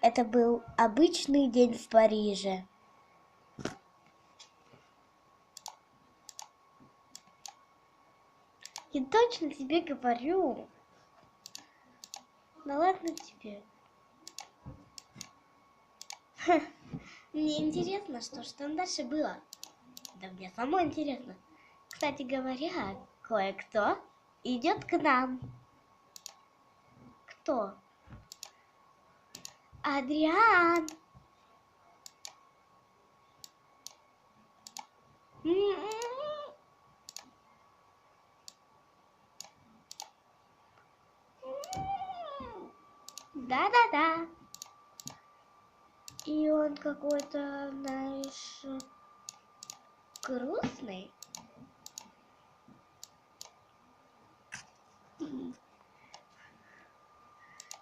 Это был обычный день в Париже. Я точно тебе говорю. Ну ладно тебе. Мне интересно, что там дальше было. Да мне самой интересно. Кстати говоря, кое-кто идет к нам. Кто? Адриан. Да-да-да. И он какой-то, знаешь, грустный.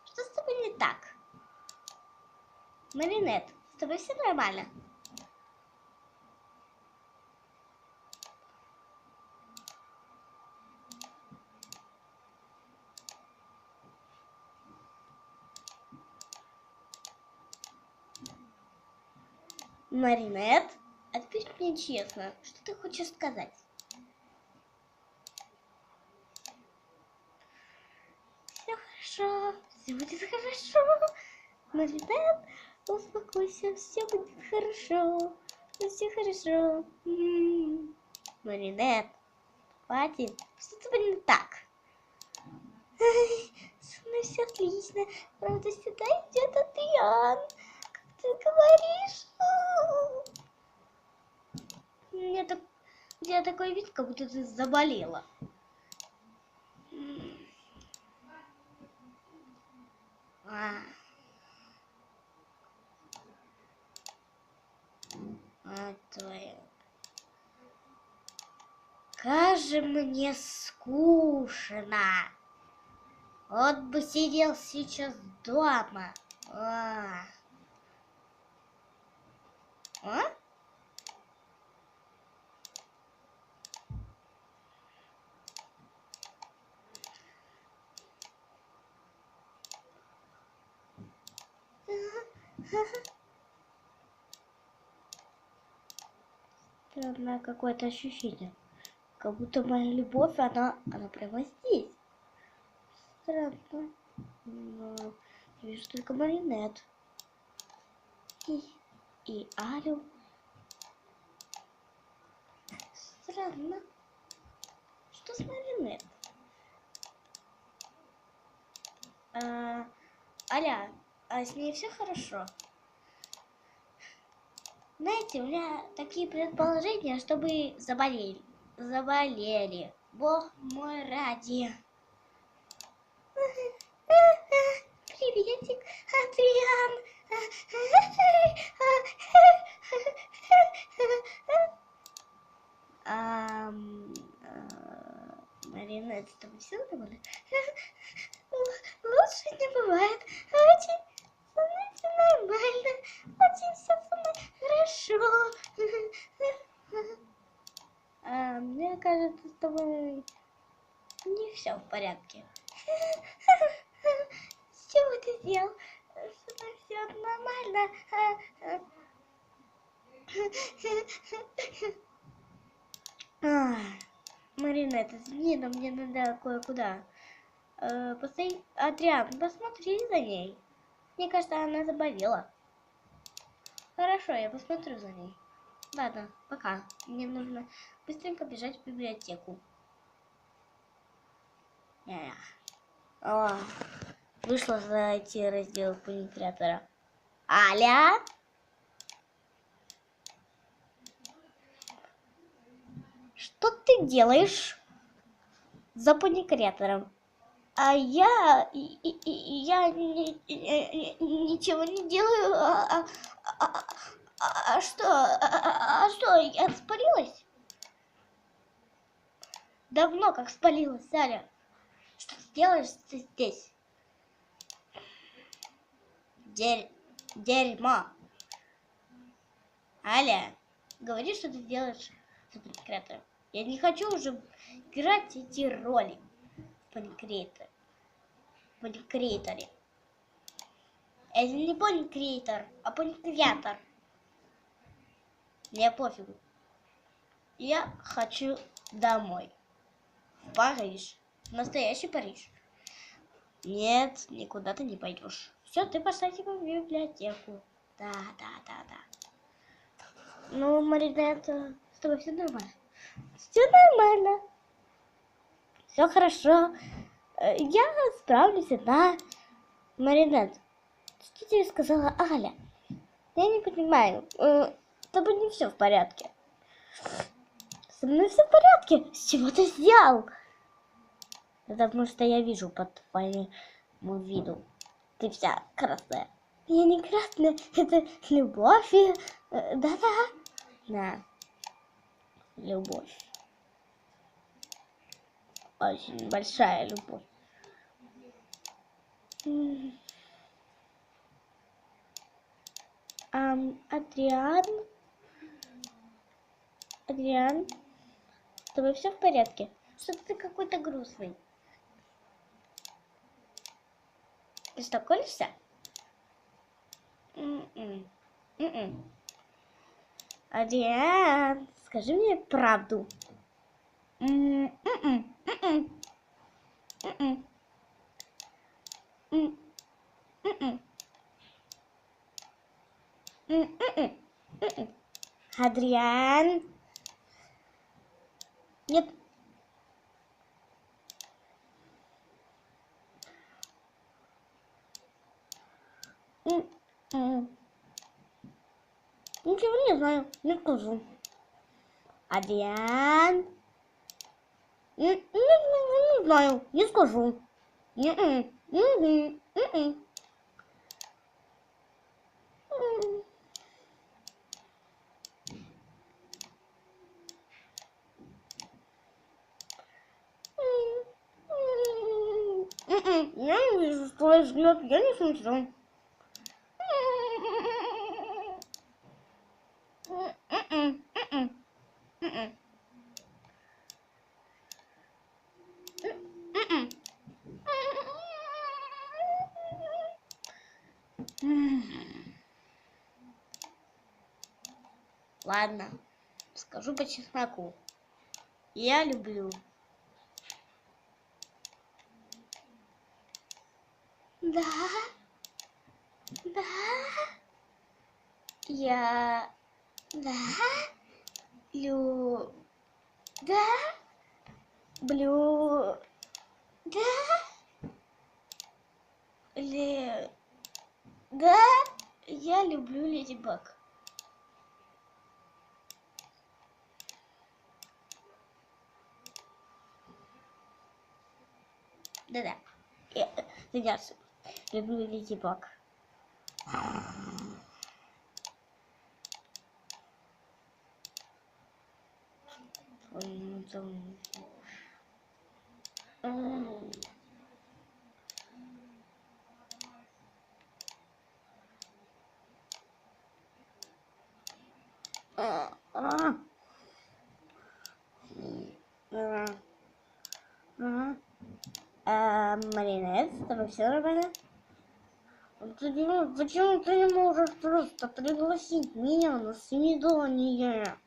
Что с тобой не так? Маринет, с тобой все нормально? Маринет, ответь мне честно, что ты хочешь сказать? Все хорошо, все будет хорошо. Маринет, успокойся, все будет хорошо. Все хорошо. Маринет, хватит, что с тобой не так? Со мной все отлично. Правда, сюда идет Адриан. Как ты говоришь? У тебя такой вид, как будто ты заболела. Как же мне скучно. Вот бы сидел сейчас дома. А? Странное какое-то ощущение. Как будто моя любовь, она прямо здесь. Странно. Но я вижу только Маринет. И Алю. Странно. Что с Маринет? Аля, а с ней все хорошо? Знаете, у меня такие предположения, чтобы заболели. Бог мой ради. Приветик, Адриан. Маринет, с тобой все нормально? Лучше не бывает. Очень со мной все нормально. Очень все со мной хорошо. Мне кажется, с тобой не все в порядке. С чего ты сделал? Со мной все нормально. Маринет, извини, но мне надо кое-куда. Адриан, посмотри за ней. Мне кажется, она заболела. Хорошо, я посмотрю за ней. Ладно, пока. Мне нужно быстренько бежать в библиотеку. Вышла за эти разделы паникреатора. Аля? Что ты делаешь за паникреатором? А я ничего не делаю. Что, я спалилась? Давно как спалилась, Аля. Что ты делаешь здесь? Дерьмо. Аля, говори, что ты делаешь за паникреатором. Я не хочу уже играть эти роли в паникреаторе. Это не пони-креатор, а пони-креатор. Мне пофигу. Я хочу домой. В Париж. В настоящий Париж. Нет, никуда ты не пойдешь. Все, ты пошла типа в библиотеку. Да. Ну, Маринетта, с тобой все нормально? Все нормально. Все хорошо. Я справлюсь одна. Маринетта, что тебе сказала Аля? Я не понимаю. С тобой не все в порядке. Со мной все в порядке. С чего ты взял? Это потому что я вижу по твоему виду. Ты вся красная. Я не красная, это любовь. Да-да. Да. Любовь. Очень большая любовь. Адриан, с тобой все в порядке? Что-то ты какой-то грустный. Беспокоишься? Адриан, скажи мне правду. Адриан. Нет. Ничего не знаю, не скажу. Адриан. Не знаю, не скажу. Я не вижу твой взгляд, я не смотрю. Ладно, скажу по чесноку. Я люблю. Да. Я. Да. Да. Блю. Да. Да. Я люблю Ледибаг. Да. Я люблю Ледибаг. Маринет, с тобой все нормально? Почему ты не можешь просто пригласить меня на свидание?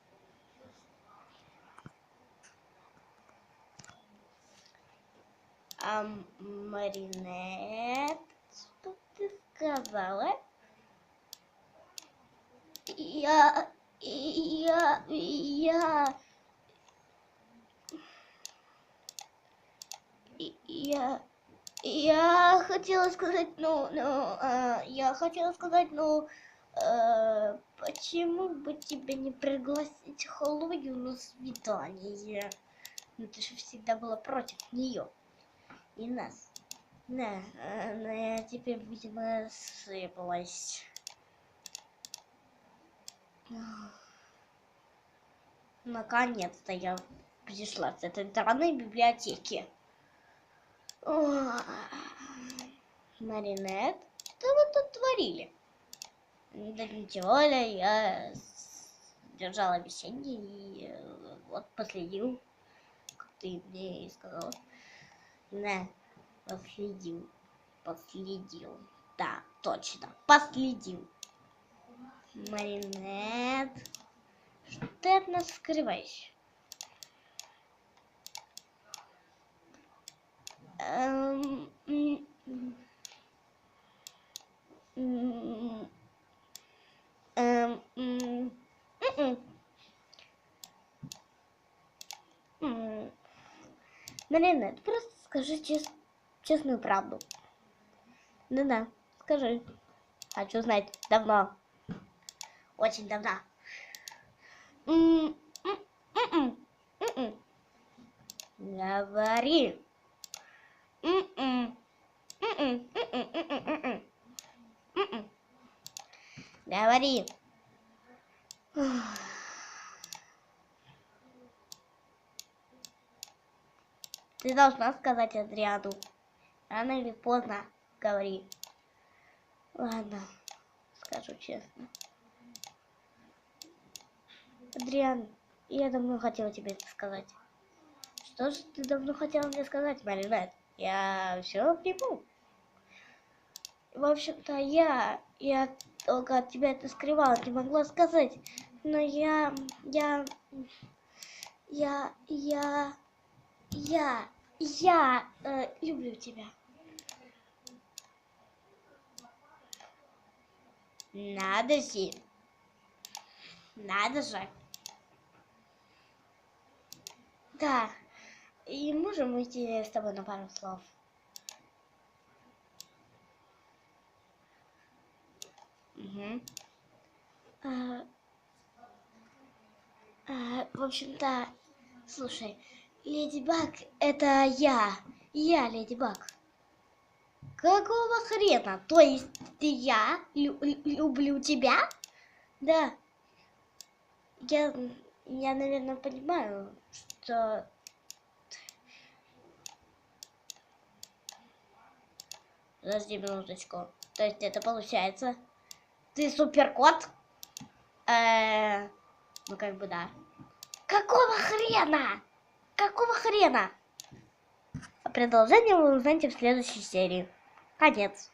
Маринет, что ты сказала? Я хотела сказать, почему бы тебе не пригласить Хлою на свидание? Ну ты же всегда была против нее и нас. Да, но я теперь, видимо, ошиблась. Наконец-то я пришла с этой стороны библиотеки. Маринет, что вы тут творили? Да ничего, я держала вещение и вот последил, как ты мне и сказала. Да, последил. Да, точно. Последим. Маринет. Что ты от нас скрываешь? Маринет, просто скажи честную правду. Да-да, скажи. Хочу знать давно. Очень давно. Говори. Говори. Ты должна сказать Адриану. Рано или поздно говори. Ладно, скажу честно. Адриан, я давно хотела тебе это сказать. Что же ты давно хотела мне сказать, Маринет? Я все приму. В общем-то, я долго от тебя это скрывала, не могла сказать. Но я люблю тебя. Надо же. Надо же. Да. И можем уйти с тобой на пару слов? Угу. В общем-то, слушай, Ледибаг — это я. Я Ледибаг. Какого хрена? То есть я люблю тебя? Да. Я, наверное, понимаю, что... Подожди минуточку. То есть это получается... Ты суперкот? Ну как бы да. Какого хрена? Какого хрена? Продолжение вы узнаете в следующей серии. Конец.